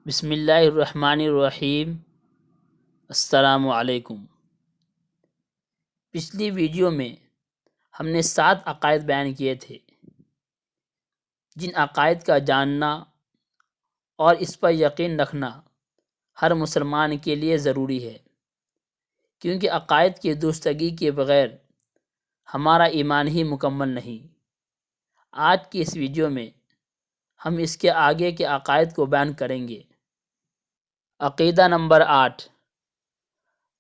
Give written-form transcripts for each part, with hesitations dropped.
بسم اللہ الرحمن الرحیم۔ السلام علیکم۔ پچھلی ویڈیو میں ہم نے 7 عقائد بیان کیے تھے جن عقائد کا جاننا اور اس پر یقین رکھنا ہر مسلمان کے لیے ضروری ہے، کیونکہ عقائد کی درستگی کے بغیر ہمارا ایمان ہی مکمل نہیں۔ آج کی اس ویڈیو میں ہم اس کے آگے کے عقائد کو بیان کریں گے۔ عقیدہ نمبر 8،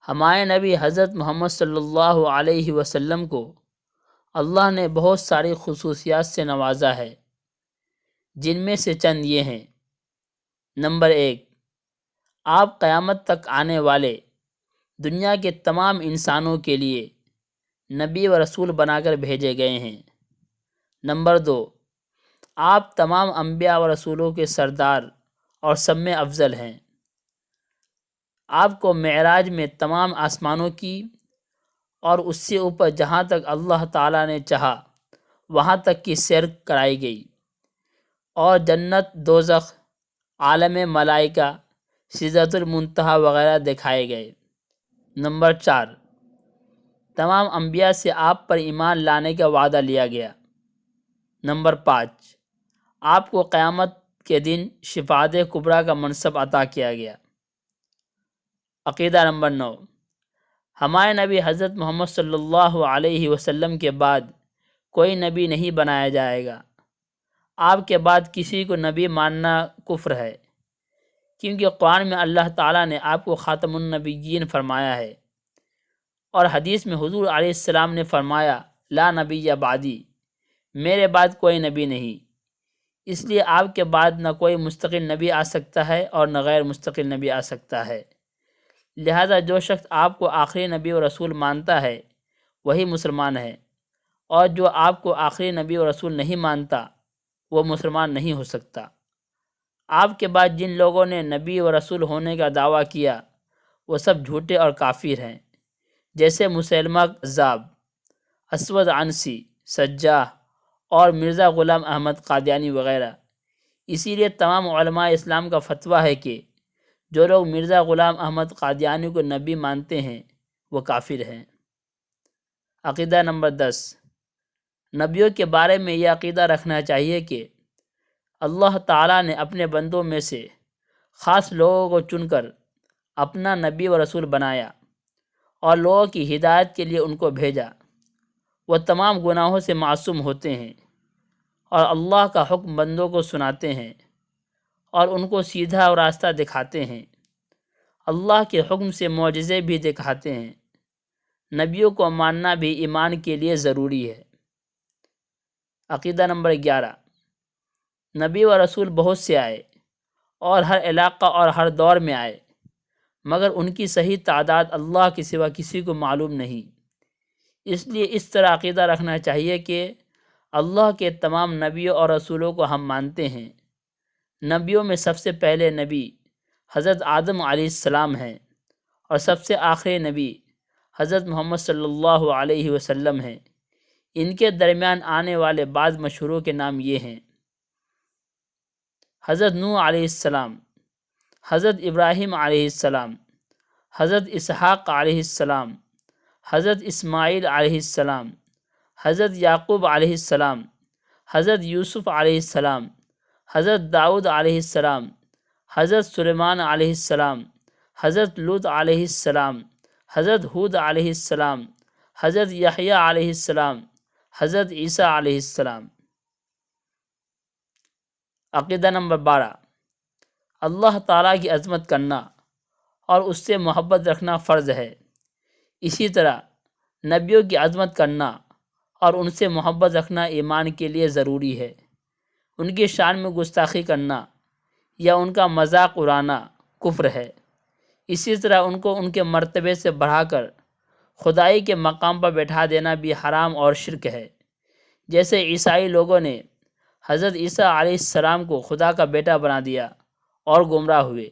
ہمارے نبی حضرت محمد صلی اللہ علیہ وسلم کو اللہ نے بہت ساری خصوصیات سے نوازا ہے، جن میں سے چند یہ ہیں۔ نمبر 1، آپ قیامت تک آنے والے دنیا کے تمام انسانوں کے لیے نبی و رسول بنا کر بھیجے گئے ہیں۔ نمبر 2، آپ تمام انبیاء و رسولوں کے سردار اور سب میں افضل ہیں۔ آپ کو معراج میں تمام آسمانوں کی اور اس سے اوپر جہاں تک اللہ تعالیٰ نے چاہا وہاں تک کی سیر کرائی گئی، اور جنت، دوزخ، عالم ملائکہ، سدرۃ المنتہی وغیرہ دکھائے گئے۔ نمبر 4، تمام انبیاء سے آپ پر ایمان لانے کا وعدہ لیا گیا۔ نمبر 5، آپ کو قیامت کے دن شفاعت کبریٰ کا منصب عطا کیا گیا۔ عقیدہ نمبر 9، ہمارے نبی حضرت محمد صلی اللہ علیہ وسلم کے بعد کوئی نبی نہیں بنایا جائے گا۔ آپ کے بعد کسی کو نبی ماننا کفر ہے، کیونکہ قرآن میں اللہ تعالیٰ نے آپ کو خاتم النبیین فرمایا ہے، اور حدیث میں حضور علیہ السلام نے فرمایا لا نبی بعدی، میرے بعد کوئی نبی نہیں۔ اس لیے آپ کے بعد نہ کوئی مستقل نبی آ سکتا ہے اور نہ غیر مستقل نبی آ سکتا ہے۔ لہذا جو شخص آپ کو آخری نبی و رسول مانتا ہے وہی مسلمان ہے، اور جو آپ کو آخری نبی و رسول نہیں مانتا وہ مسلمان نہیں ہو سکتا۔ آپ کے بعد جن لوگوں نے نبی و رسول ہونے کا دعویٰ کیا وہ سب جھوٹے اور کافر ہیں، جیسے مسیلمہ کذاب، اسود عنسی، سجاح اور مرزا غلام احمد قادیانی وغیرہ۔ اسی لیے تمام علماء اسلام کا فتویٰ ہے کہ جو لوگ مرزا غلام احمد قادیانی کو نبی مانتے ہیں وہ کافر ہیں۔ عقیدہ نمبر 10، نبیوں کے بارے میں یہ عقیدہ رکھنا چاہیے کہ اللہ تعالیٰ نے اپنے بندوں میں سے خاص لوگوں کو چن کر اپنا نبی و رسول بنایا اور لوگوں کی ہدایت کے لیے ان کو بھیجا۔ وہ تمام گناہوں سے معصوم ہوتے ہیں اور اللہ کا حکم بندوں کو سناتے ہیں اور ان کو سیدھا راستہ دکھاتے ہیں۔ اللہ کے حکم سے معجزے بھی دکھاتے ہیں۔ نبیوں کو ماننا بھی ایمان کے لیے ضروری ہے۔ عقیدہ نمبر 11، نبی و رسول بہت سے آئے اور ہر علاقہ اور ہر دور میں آئے، مگر ان کی صحیح تعداد اللہ کے سوا کسی کو معلوم نہیں۔ اس لیے اس طرح عقیدہ رکھنا چاہیے کہ اللہ کے تمام نبیوں اور رسولوں کو ہم مانتے ہیں۔ نبیوں میں سب سے پہلے نبی حضرت آدم علیہ السلام ہیں، اور سب سے آخری نبی حضرت محمد صلی اللہ علیہ وسلم ہیں۔ ان کے درمیان آنے والے بعض مشہوروں کے نام یہ ہیں: حضرت نوح علیہ السلام، حضرت ابراہیم علیہ السلام، حضرت اسحاق علیہ السلام، حضرت اسماعیل علیہ السلام، حضرت یعقوب علیہ السلام، حضرت یوسف علیہ السلام، حضرت داؤد علیہ السلام، حضرت سلیمان علیہ السلام، حضرت لوط علیہ السلام، حضرت ہود علیہ السلام، حضرت یحییٰ علیہ السلام، حضرت عیسیٰ علیہ السلام۔ عقیدہ نمبر 12، اللہ تعالیٰ کی عظمت کرنا اور اس سے محبت رکھنا فرض ہے۔ اسی طرح نبیوں کی عظمت کرنا اور ان سے محبت رکھنا ایمان کے لیے ضروری ہے۔ ان کی شان میں گستاخی کرنا یا ان کا مذاق اڑانا کفر ہے۔ اسی طرح ان کو ان کے مرتبے سے بڑھا کر خدائی کے مقام پر بیٹھا دینا بھی حرام اور شرک ہے، جیسے عیسائی لوگوں نے حضرت عیسیٰ علیہ السلام کو خدا کا بیٹا بنا دیا اور گمراہ ہوئے۔